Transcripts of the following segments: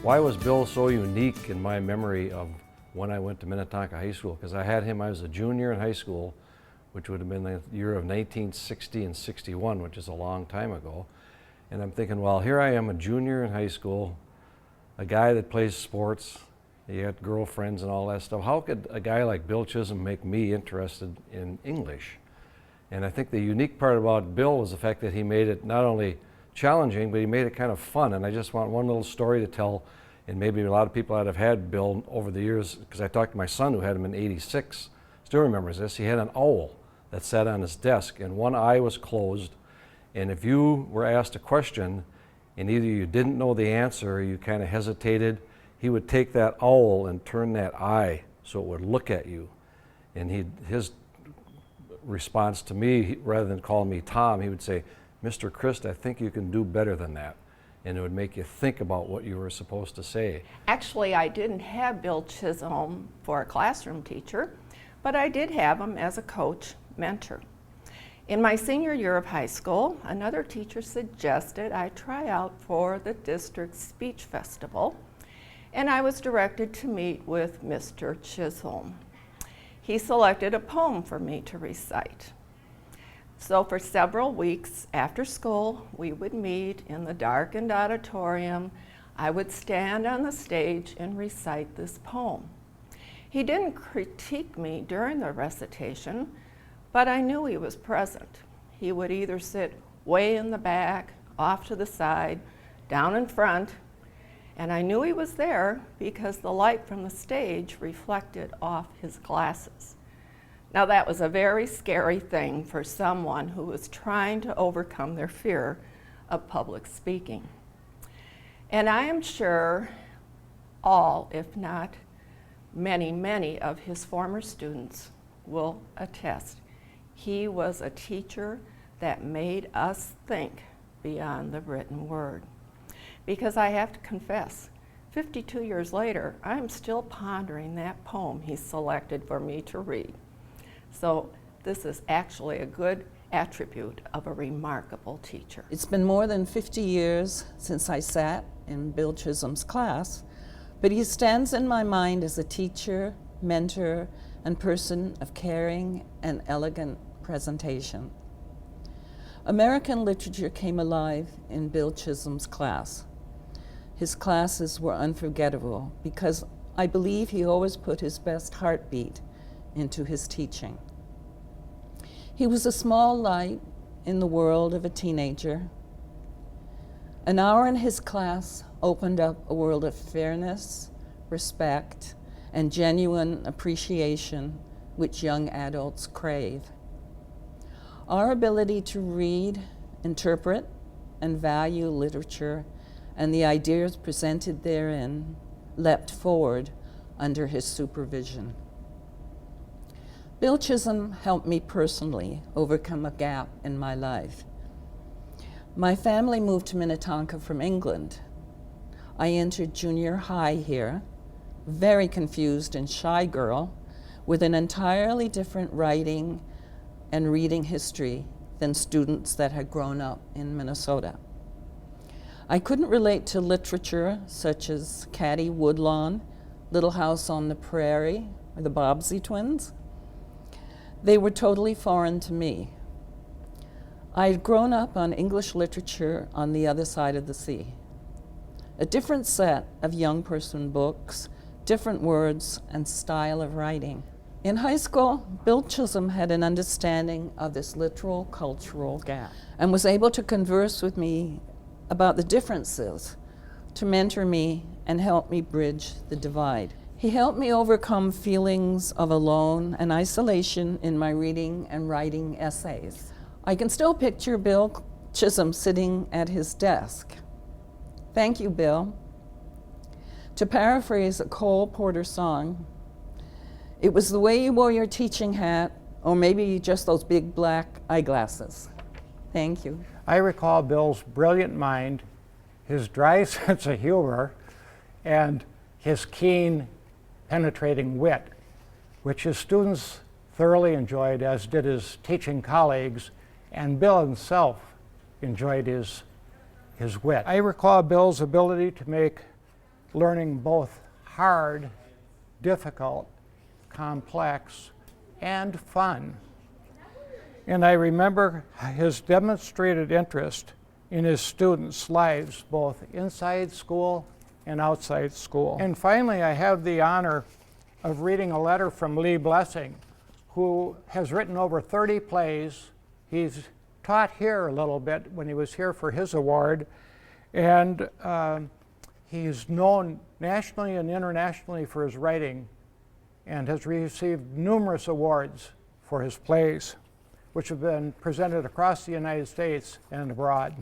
Why was Bill so unique in my memory of when I went to Minnetonka High School? Because I had him, I was a junior in high school, which would have been the year of 1960 and 61, which is a long time ago. And I'm thinking, well, here I am, a junior in high school, a guy that plays sports, he had girlfriends and all that stuff. How could a guy like Bill Chisholm make me interested in English? And I think the unique part about Bill was the fact that he made it not only challenging, but he made it kind of fun. And I just want one little story to tell, and maybe a lot of people that have had Bill over the years, because I talked to my son who had him in '86, still remembers this. He had an owl that sat on his desk, and one eye was closed. And if you were asked a question, and either you didn't know the answer or you kind of hesitated, he would take that owl and turn that eye so it would look at you. And his response to me, rather than calling me Tom, he would say, "Mr. Christ, I think you can do better than that." And it would make you think about what you were supposed to say. Actually, I didn't have Bill Chisholm for a classroom teacher, but I did have him as a coach mentor. In my senior year of high school, another teacher suggested I try out for the district speech festival, and I was directed to meet with Mr. Chisholm. He selected a poem for me to recite. So for several weeks after school, we would meet in the darkened auditorium. I would stand on the stage and recite this poem. He didn't critique me during the recitation, but I knew he was present. He would either sit way in the back, off to the side, down in front, and I knew he was there because the light from the stage reflected off his glasses. Now that was a very scary thing for someone who was trying to overcome their fear of public speaking. And I am sure all, if not many, many of his former students will attest. He was a teacher that made us think beyond the written word. Because I have to confess, 52 years later, I'm still pondering that poem he selected for me to read. So this is actually a good attribute of a remarkable teacher. It's been more than 50 years since I sat in Bill Chisholm's class, but he stands in my mind as a teacher, mentor, and person of caring and elegant presentation. American literature came alive in Bill Chisholm's class. His classes were unforgettable because I believe he always put his best heartbeat into his teaching. He was a small light in the world of a teenager. An hour in his class opened up a world of fairness, respect, and genuine appreciation which young adults crave. Our ability to read, interpret, and value literature and the ideas presented therein leapt forward under his supervision. Bill Chisholm helped me personally overcome a gap in my life. My family moved to Minnetonka from England. I entered junior high here, very confused and shy girl, with an entirely different writing and reading history than students that had grown up in Minnesota. I couldn't relate to literature such as Caddy Woodlawn, Little House on the Prairie, or the Bobbsey Twins. They were totally foreign to me. I had grown up on English literature on the other side of the sea. A different set of young person books, different words and style of writing. In high school, Bill Chisholm had an understanding of this literal cultural gap and was able to converse with me about the differences, to mentor me and help me bridge the divide. He helped me overcome feelings of alone and isolation in my reading and writing essays. I can still picture Bill Chisholm sitting at his desk. Thank you, Bill. To paraphrase a Cole Porter song, it was the way you wore your teaching hat, or maybe just those big black eyeglasses. Thank you. I recall Bill's brilliant mind, his dry sense of humor, and his keen, penetrating wit, which his students thoroughly enjoyed, as did his teaching colleagues, and Bill himself enjoyed his wit. I recall Bill's ability to make learning both hard, difficult, complex, and fun. And I remember his demonstrated interest in his students' lives, both inside school and outside school. And finally, I have the honor of reading a letter from Lee Blessing, who has written over 30 plays. He's taught here a little bit when he was here for his award, and he's known nationally and internationally for his writing and has received numerous awards for his plays, which have been presented across the United States and abroad.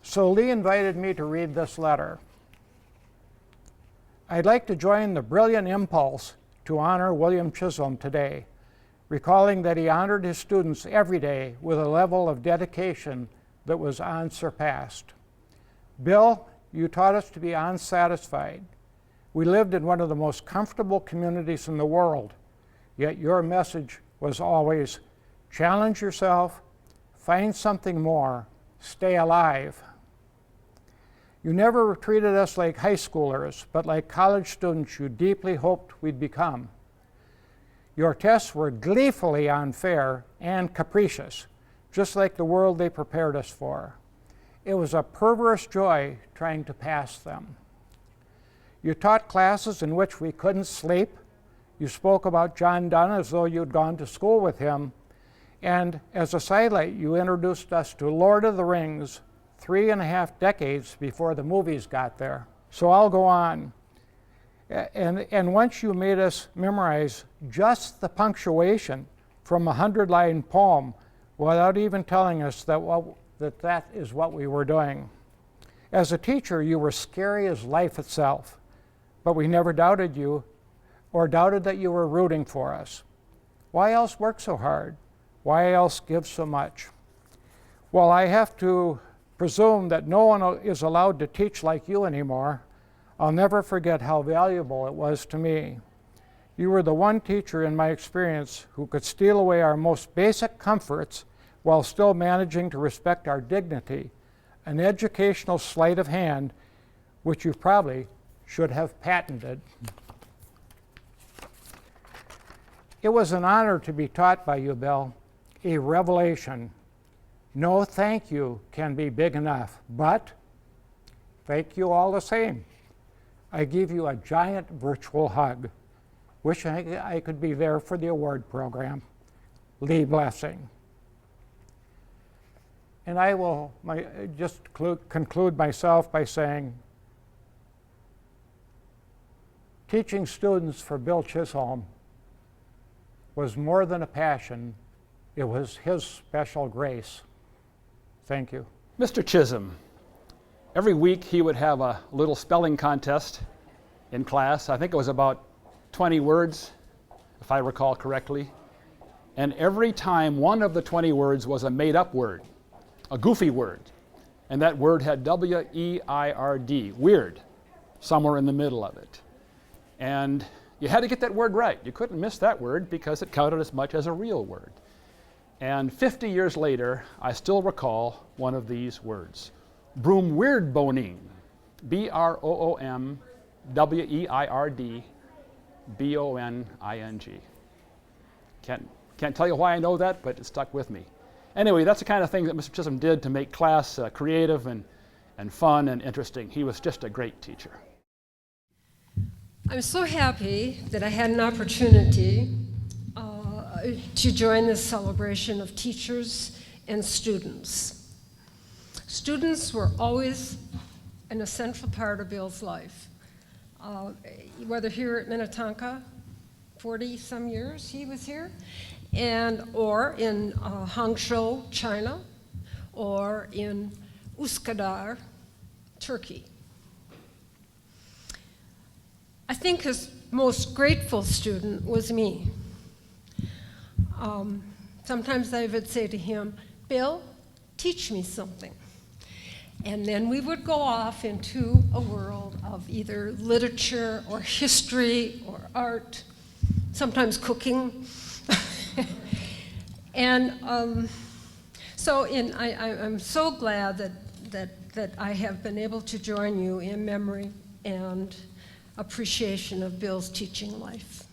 So Lee invited me to read this letter. I'd like to join the brilliant impulse to honor William Chisolm today, recalling that he honored his students every day with a level of dedication that was unsurpassed. Bill, you taught us to be unsatisfied. We lived in one of the most comfortable communities in the world, yet your message was always, challenge yourself, find something more, stay alive. You never treated us like high schoolers, but like college students you deeply hoped we'd become. Your tests were gleefully unfair and capricious, just like the world they prepared us for. It was a perverse joy trying to pass them. You taught classes in which we couldn't sleep. You spoke about John Donne as though you'd gone to school with him. And as a sidelight, you introduced us to Lord of the Rings 3.5 decades before the movies got there. So I'll go on. And once you made us memorize just the punctuation from a 100-line poem without even telling us that is what we were doing. As a teacher, you were scary as life itself, but we never doubted you or doubted that you were rooting for us. Why else work so hard? Why else give so much? Well, I have to presume that no one is allowed to teach like you anymore. I'll never forget how valuable it was to me. You were the one teacher in my experience who could steal away our most basic comforts while still managing to respect our dignity, an educational sleight of hand which you probably should have patented. It was an honor to be taught by you, Bill, a revelation. No thank you can be big enough, but thank you all the same. I give you a giant virtual hug. Wish I could be there for the award program. Lee Blessing. And I will just conclude myself by saying, teaching students for Bill Chisholm was more than a passion. It was his special grace. Thank you. Mr. Chisholm, every week he would have a little spelling contest in class. I think it was about 20 words, if I recall correctly. And every time one of the 20 words was a made-up word, a goofy word. And that word had W-E-I-R-D, weird, somewhere in the middle of it. And you had to get that word right. You couldn't miss that word because it counted as much as a real word. And 50 years later, I still recall one of these words. Broomweirdboning, B-R-O-O-M-W-E-I-R-D-B-O-N-I-N-G. Can't tell you why I know that, but it stuck with me. Anyway, that's the kind of thing that Mr. Chisholm did to make class creative and fun and interesting. He was just a great teacher. I'm so happy that I had an opportunity to join this celebration of teachers and students. Students were always an essential part of Bill's life. Whether here at Minnetonka, 40-some years he was here, or in Hangzhou, China, or in Üsküdar, Turkey. I think his most grateful student was me. Sometimes I would say to him, Bill, teach me something. And then we would go off into a world of either literature or history or art, sometimes cooking. And I'm so glad that I have been able to join you in memory and appreciation of Bill's teaching life.